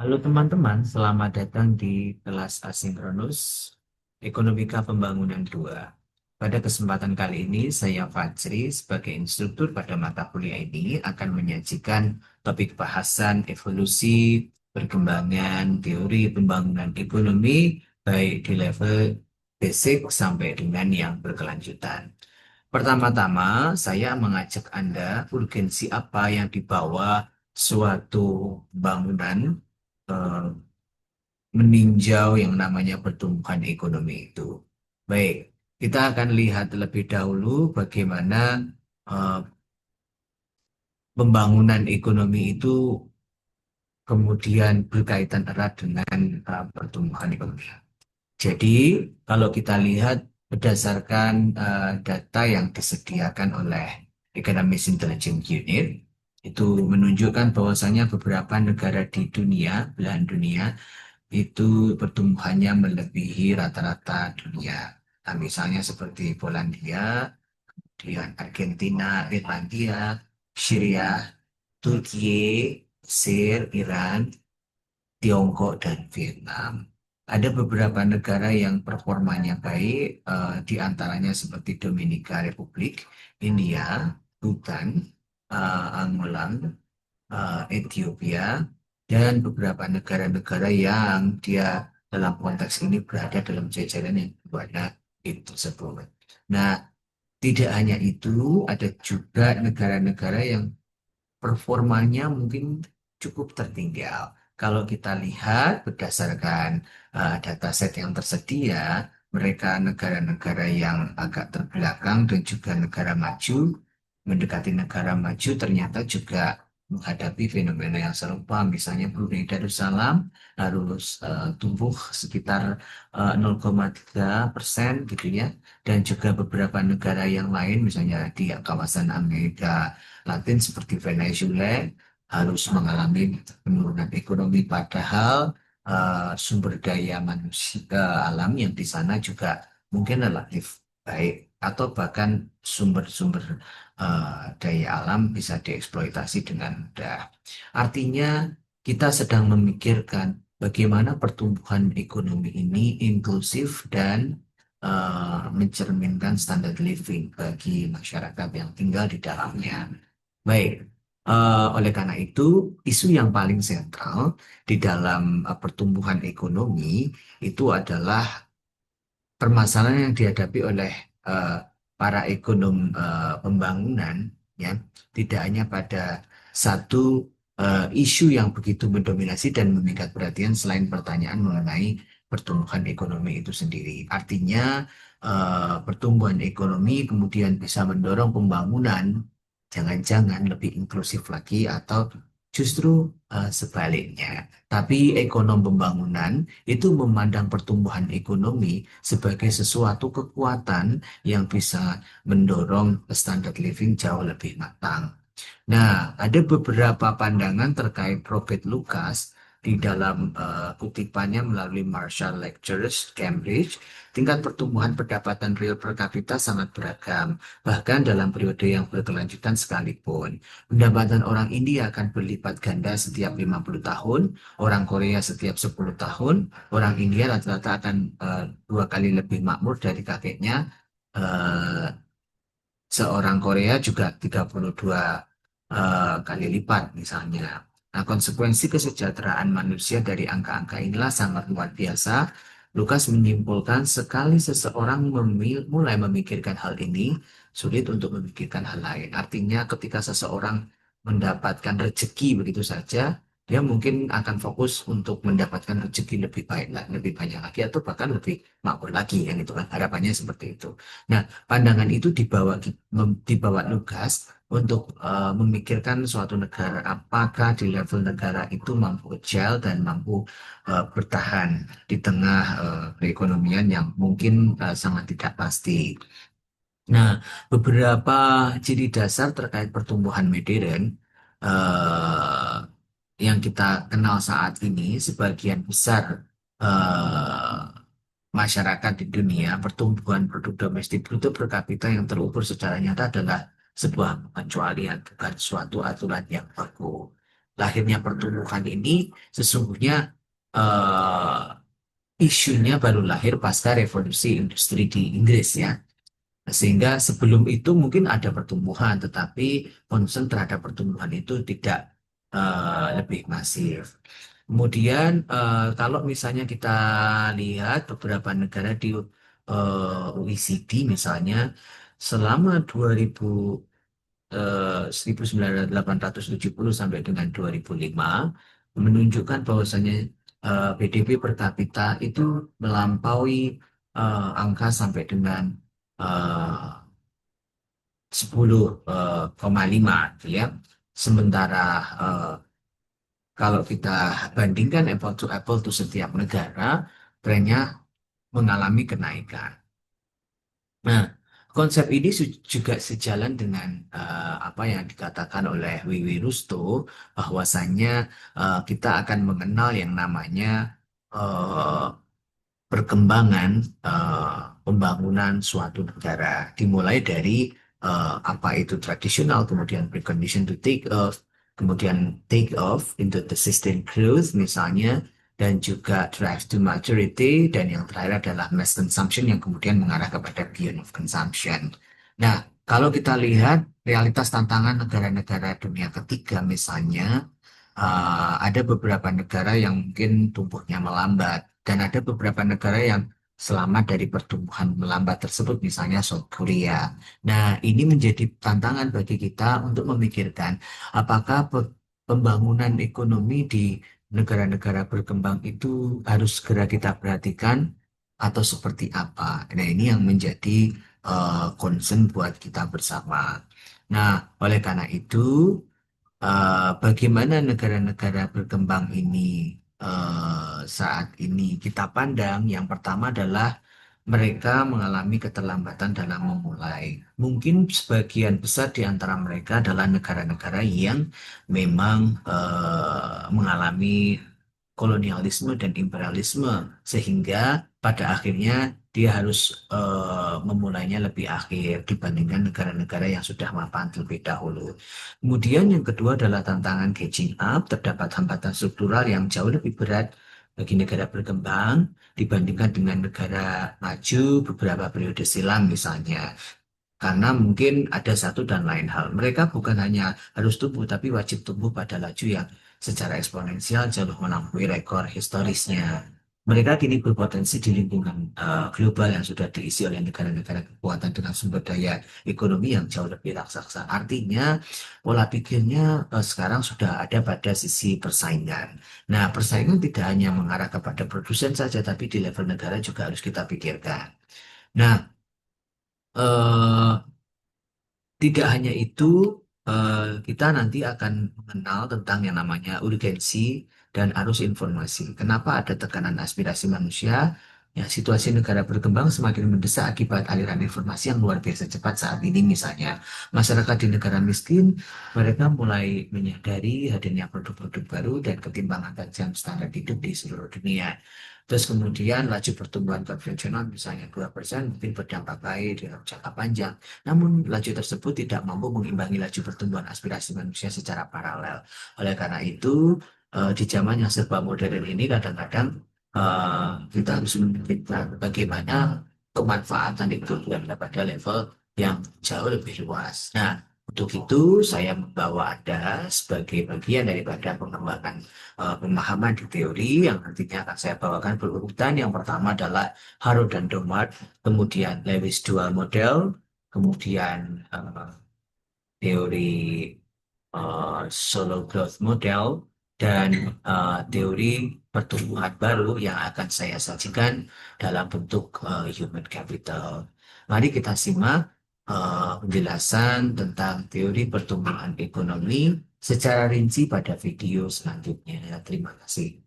Halo teman-teman, selamat datang di kelas asinkronus Ekonomika Pembangunan 2. Pada kesempatan kali ini, saya Fajri sebagai instruktur pada mata kuliah ini akan menyajikan topik bahasan evolusi perkembangan teori pembangunan ekonomi baik di level basic sampai dengan yang berkelanjutan. Pertama-tama, saya mengajak Anda urgensi apa yang dibawa suatu bangunan eh, meninjau yang namanya pertumbuhan ekonomi itu. Baik, kita akan lihat terlebih dahulu bagaimana eh, pembangunan ekonomi itu kemudian berkaitan erat dengan pertumbuhan ekonomi. Jadi, kalau kita lihat berdasarkan data yang disediakan oleh Economist Intelligence Unit, itu menunjukkan bahwasanya beberapa negara di dunia, belahan dunia, itu pertumbuhannya melebihi rata-rata dunia. Nah, misalnya seperti Polandia, kemudian Argentina, Irlandia, Syria, Turki, Mesir, Iran, Tiongkok, dan Vietnam. Ada beberapa negara yang performanya baik, di antaranya seperti Dominika Republik, India, Bhutan, Angola, Ethiopia, dan beberapa negara-negara yang dia dalam konteks ini berada dalam jajaran yang berwarna itu tersebut. Nah, tidak hanya itu, ada juga negara-negara yang performanya mungkin cukup tertinggal. Kalau kita lihat berdasarkan dataset yang tersedia, mereka negara-negara yang agak terbelakang dan juga negara maju, mendekati negara maju ternyata juga menghadapi fenomena yang serupa. Misalnya Brunei Darussalam harus tumbuh sekitar 0,3% gitu ya. Dan juga beberapa negara yang lain, misalnya di kawasan Amerika Latin seperti Venezuela harus mengalami penurunan ekonomi padahal sumber daya manusia alam yang di sana juga mungkin relatif baik atau bahkan sumber-sumber daya alam bisa dieksploitasi dengan mudah. Artinya kita sedang memikirkan bagaimana pertumbuhan ekonomi ini inklusif dan mencerminkan standar living bagi masyarakat yang tinggal di dalamnya. Baik, oleh karena itu, isu yang paling sentral di dalam pertumbuhan ekonomi itu adalah permasalahan yang dihadapi oleh eh, para ekonom pembangunan, ya, tidak hanya pada satu isu yang begitu mendominasi dan memikat perhatian selain pertanyaan mengenai pertumbuhan ekonomi itu sendiri. Artinya, pertumbuhan ekonomi kemudian bisa mendorong pembangunan, jangan-jangan lebih inklusif lagi atau justru sebaliknya. Tapi ekonom pembangunan itu memandang pertumbuhan ekonomi sebagai sesuatu kekuatan yang bisa mendorong standar living jauh lebih matang. Nah, ada beberapa pandangan terkait Robert Lucas di dalam kutipannya melalui Marshall Lectures Cambridge. Tingkat pertumbuhan pendapatan real per kapita sangat beragam, bahkan dalam periode yang berkelanjutan sekalipun. Pendapatan orang India akan berlipat ganda setiap 50 tahun, orang Korea setiap 10 tahun, orang India rata-rata akan dua kali lebih makmur dari kakeknya. Eh, Seorang Korea juga 32 kali lipat misalnya. Nah, konsekuensi kesejahteraan manusia dari angka-angka inilah sangat luar biasa. Lukas menyimpulkan sekali seseorang mulai memikirkan hal ini, sulit untuk memikirkan hal lain. Artinya ketika seseorang mendapatkan rezeki begitu saja, dia mungkin akan fokus untuk mendapatkan rezeki lebih baik, lebih banyak lagi, atau bahkan lebih makmur lagi, yang itu kan harapannya seperti itu. Nah, pandangan itu dibawa Lukas untuk memikirkan suatu negara apakah di level negara itu mampu agile dan mampu bertahan di tengah perekonomian yang mungkin sangat tidak pasti. Nah, beberapa ciri dasar terkait pertumbuhan modern eh, yang kita kenal saat ini, sebagian besar eh, masyarakat di dunia, pertumbuhan produk domestik bruto per kapita yang terukur secara nyata adalah sebuah pengecualian, bukan suatu aturan yang baku. lahirnya pertumbuhan ini sesungguhnya eh, isunya baru lahir pasca revolusi industri di Inggris ya. Sehingga sebelum itu mungkin ada pertumbuhan, tetapi concern terhadap pertumbuhan itu tidak lebih masif. Kemudian kalau misalnya kita lihat beberapa negara di OECD misalnya, selama 1870 sampai dengan 2005 menunjukkan bahwasanya PDB per kapita itu melampaui angka sampai dengan eh, 10,5 gitu ya. Sementara eh, kalau kita bandingkan apple to apple to setiap negara, trennya mengalami kenaikan. Nah, konsep ini juga sejalan dengan apa yang dikatakan oleh Wiwi Rusto, bahwasannya kita akan mengenal yang namanya eh, perkembangan pembangunan suatu negara dimulai dari apa itu tradisional, kemudian precondition to take off, kemudian take off into the sustained growth misalnya, dan juga drive to maturity, dan yang terakhir adalah mass consumption yang kemudian mengarah kepada beyond of consumption. Nah, kalau kita lihat realitas tantangan negara-negara dunia ketiga misalnya, ada beberapa negara yang mungkin tumbuhnya melambat dan ada beberapa negara yang selamat dari pertumbuhan melambat tersebut, misalnya South Korea. Nah, ini menjadi tantangan bagi kita untuk memikirkan apakah pembangunan ekonomi di negara-negara berkembang itu harus segera kita perhatikan atau seperti apa. Nah, ini yang menjadi concern buat kita bersama. Nah, oleh karena itu, bagaimana negara-negara berkembang ini saat ini kita pandang, yang pertama adalah mereka mengalami keterlambatan dalam memulai. Mungkin sebagian besar di antara mereka adalah negara-negara yang memang mengalami kolonialisme dan imperialisme, sehingga pada akhirnya dia harus memulainya lebih akhir dibandingkan negara-negara yang sudah mapan terlebih dahulu. Kemudian yang kedua adalah tantangan catching up. Terdapat hambatan struktural yang jauh lebih berat bagi negara berkembang dibandingkan dengan negara maju beberapa periode silam misalnya. Karena mungkin ada satu dan lain hal. Mereka bukan hanya harus tumbuh, tapi wajib tumbuh pada laju yang secara eksponensial jauh melampaui rekor historisnya. Mereka kini berpotensi di lingkungan global yang sudah diisi oleh negara-negara kekuatan dengan sumber daya ekonomi yang jauh lebih raksasa. Artinya, pola pikirnya sekarang sudah ada pada sisi persaingan. Nah, persaingan tidak hanya mengarah kepada produsen saja, tapi di level negara juga harus kita pikirkan. Nah, eh, tidak hanya itu, kita nanti akan mengenal tentang yang namanya urgensi dan arus informasi. Kenapa ada tekanan aspirasi manusia? Ya, situasi negara berkembang semakin mendesak akibat aliran informasi yang luar biasa cepat saat ini. Misalnya, masyarakat di negara miskin, mereka mulai menyadari hadirnya produk-produk baru dan ketimbangan tajam standar hidup di seluruh dunia. Terus kemudian laju pertumbuhan konvensional misalnya 2% mungkin berdampak baik dalam jangka panjang. Namun laju tersebut tidak mampu mengimbangi laju pertumbuhan aspirasi manusia secara paralel. Oleh karena itu, di zaman yang serba modern ini kadang-kadang kita harus memikirkan bagaimana kemanfaatan itu berada pada level yang jauh lebih luas. Nah, untuk itu saya membawa Anda sebagai bagian daripada pengembangan pemahaman di teori yang nantinya akan saya bawakan berurutan. Yang pertama adalah Harrod dan Domart, kemudian Lewis Dual Model, kemudian teori solo growth model, dan teori pertumbuhan baru yang akan saya sajikan dalam bentuk human capital. Mari kita simak penjelasan tentang teori pertumbuhan ekonomi secara rinci pada video selanjutnya. Terima kasih.